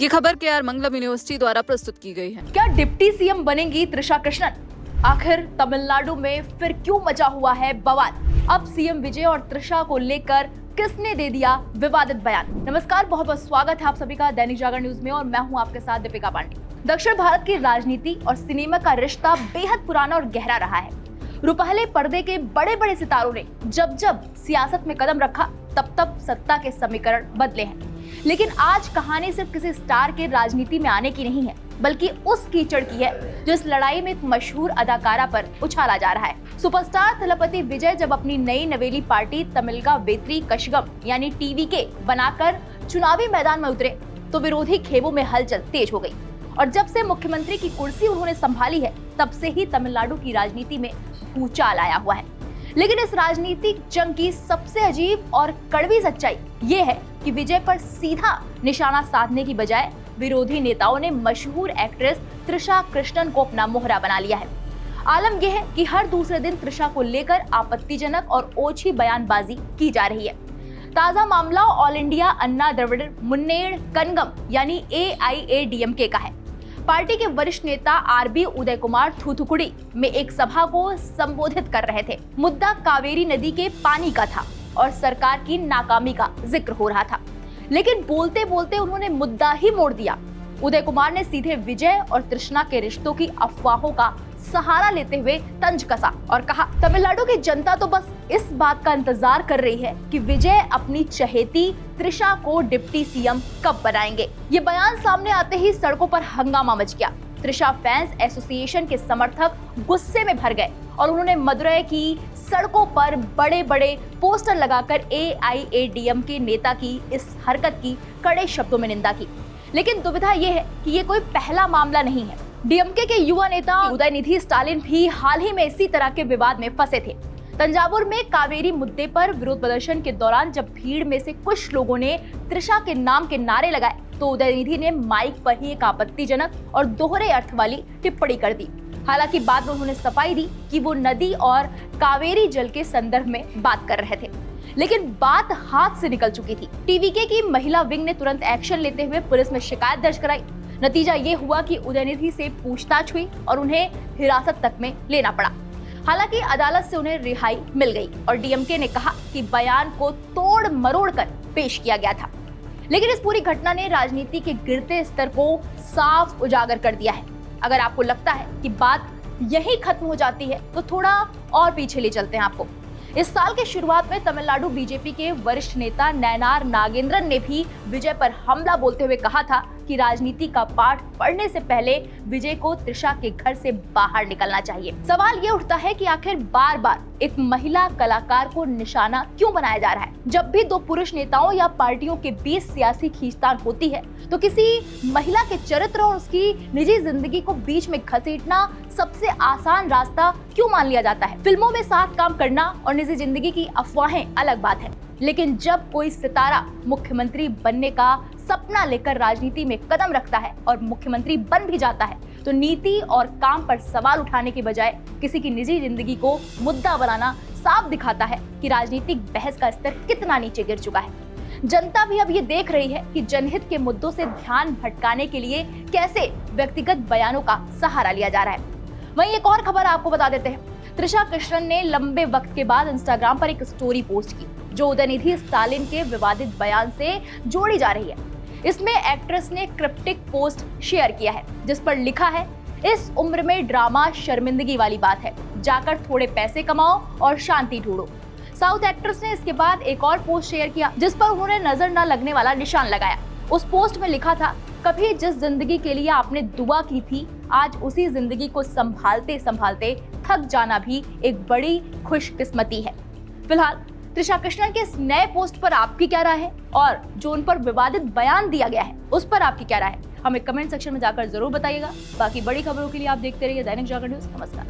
ये खबर केआर मंगलम यूनिवर्सिटी द्वारा प्रस्तुत की गई है। क्या डिप्टी सीएम बनेंगी तृषा कृष्णन? आखिर तमिलनाडु में फिर क्यों मचा हुआ है बवाल? अब सीएम विजय और तृषा को लेकर किसने दे दिया विवादित बयान? नमस्कार, बहुत बहुत स्वागत है आप सभी का दैनिक जागरण न्यूज में और मैं हूं आपके साथ दीपिका पांडे। दक्षिण भारत की राजनीति और सिनेमा का रिश्ता बेहद पुराना और गहरा रहा है। रुपहले पर्दे के बड़े बड़े सितारों ने जब जब सियासत में कदम रखा तब तब सत्ता के समीकरण बदले हैं। लेकिन आज कहानी सिर्फ किसी स्टार के राजनीति में आने की नहीं है, बल्कि उस कीचड़ की है जो इस लड़ाई में एक मशहूर अदाकारा पर उछाला जा रहा है। सुपरस्टार थलपति विजय जब अपनी नई नवेली पार्टी तमिलगा वेत्री कशगम यानी टीवीके बनाकर चुनावी मैदान में उतरे तो विरोधी खेबों में हलचल तेज हो गई। और जब से मुख्यमंत्री की कुर्सी उन्होंने संभाली है तब से ही तमिलनाडु की राजनीति में भूचाल आया हुआ है। लेकिन इस राजनीतिक जंग की सबसे अजीब और कड़वी सच्चाई ये है कि विजय पर सीधा निशाना साधने की बजाय विरोधी नेताओं ने मशहूर एक्ट्रेस तृषा कृष्णन को अपना मोहरा बना लिया है। आलम यह है कि हर दूसरे दिन तृषा को लेकर आपत्तिजनक और ओछी बयानबाजी की जा रही है। ताजा मामला ऑल इंडिया अन्ना द्रविड़ मुन्नेड़ कनगम यानी AIADMK का है। पार्टी के वरिष्ठ नेता आरबी उदय कुमार थूथुकुड़ी में एक सभा को संबोधित कर रहे थे। मुद्दा कावेरी नदी के पानी का था और सरकार की नाकामी का जिक्र हो रहा था, लेकिन बोलते बोलते उन्होंने मुद्दा ही मोड़ दिया। उदय कुमार ने सीधे विजय और तृष्णा के रिश्तों की अफवाहों का सहारा लेते हुए तंज कसा और कहा, तमिलनाडु की जनता तो बस इस बात का इंतजार कर रही है कि विजय अपनी चहेती तृषा को डिप्टी सीएम कब बनाएंगे। ये बयान सामने आते ही सड़कों पर हंगामा मच गया। तृषा फैंस एसोसिएशन के समर्थक गुस्से में भर गए और उन्होंने मदुरई की सड़कों पर बड़े बड़े पोस्टर लगाकर AIADMK नेता की इस हरकत की कड़े शब्दों में निंदा की। लेकिन दुविधा यह है कि ये कोई पहला मामला नहीं है। DMK के युवा नेता उदयनिधि स्टालिन भी हाल ही में इसी तरह के विवाद में फंसे थे। तंजावुर में कावेरी मुद्दे पर विरोध प्रदर्शन के दौरान जब भीड़ में से कुछ लोगों ने तृषा के नाम के नारे लगाए तो उदयनिधि ने माइक पर ही एक आपत्तिजनक और दोहरे अर्थ वाली टिप्पणी कर दी। हालांकि बाद में उन्होंने सफाई दी कि वो नदी और कावेरी जल के संदर्भ में बात कर रहे थे, लेकिन बात हाथ से निकल चुकी थी। टीवीके की महिला विंग ने तुरंत एक्शन लेते हुए पुलिस में शिकायत दर्ज कराई। नतीजा ये हुआ कि उदयनिधि से पूछताछ हुई और उन्हें हिरासत तक में लेना पड़ा। हालांकि अदालत से उन्हें रिहाई मिल गई और DMK ने कहा कि बयान को तोड़ मरोड़ कर पेश किया गया था। लेकिन इस पूरी घटना ने राजनीति के गिरते स्तर को साफ उजागर कर दिया है। अगर आपको लगता है कि बात यही खत्म हो जाती है तो थोड़ा और पीछे ले चलते हैं आपको। इस साल के शुरुआत में तमिलनाडु बीजेपी के वरिष्ठ नेता नयनार नागेंद्रन ने भी विजय पर हमला बोलते हुए कहा था कि राजनीति का पाठ पढ़ने से पहले विजय को तृषा के घर से बाहर निकलना चाहिए। सवाल ये उठता है कि आखिर बार बार एक महिला कलाकार को निशाना क्यों बनाया जा रहा है? जब भी दो पुरुष नेताओं या पार्टियों के बीच सियासी खींचतान होती है तो किसी महिला के चरित्र और उसकी निजी जिंदगी को बीच में घसीटना सबसे आसान रास्ता क्यों मान लिया जाता है? फिल्मों में साथ काम करना और निजी जिंदगी की अफवाहें अलग बात है, लेकिन जब कोई सितारा मुख्यमंत्री बनने का सपना लेकर राजनीति में कदम रखता है और मुख्यमंत्री बन भी जाता है तो नीति और काम पर सवाल उठाने के बजाय किसी की निजी जिंदगी को मुद्दा बनाना साफ दिखाता है कि राजनीतिक बहस का स्तर कितना नीचे गिर चुका है। जनता भी अब ये देख रही है कि जनहित के मुद्दों से ध्यान भटकाने के लिए कैसे व्यक्तिगत बयानों का सहारा लिया जा रहा है। वहीं एक और खबर आपको बता देते हैं। तृषा कृष्णन ने लंबे वक्त के बाद इंस्टाग्राम पर एक स्टोरी पोस्ट की जो उदयनिधि स्टालिन के विवादित बयान से जोड़ी जा रही है। इसमें एक्ट्रेस ने क्रिप्टिक पोस्ट शेयर किया है जिस पर लिखा है, इस उम्र में ड्रामा शर्मिंदगी वाली बात है, जाकर थोड़े पैसे कमाओ और शांति ढूंढो। साउथ एक्ट्रेस ने इसके बाद एक और पोस्ट शेयर किया जिस पर उन्होंने नजर न लगने वाला निशान लगाया। उस पोस्ट में लिखा था, कभी जिस जिंदगी के लिए आपने दुआ की थी आज उसी जिंदगी को संभालते संभालते थक जाना भी एक बड़ी खुशकिस्मती है। फिलहाल तृषा कृष्णन के इस नए पोस्ट पर आपकी क्या राय है और जो उन पर विवादित बयान दिया गया है उस पर आपकी क्या राय है? हमें कमेंट सेक्शन में जाकर जरूर बताइएगा। बाकी बड़ी खबरों के लिए आप देखते रहिए दैनिक जागरण न्यूज। नमस्कार।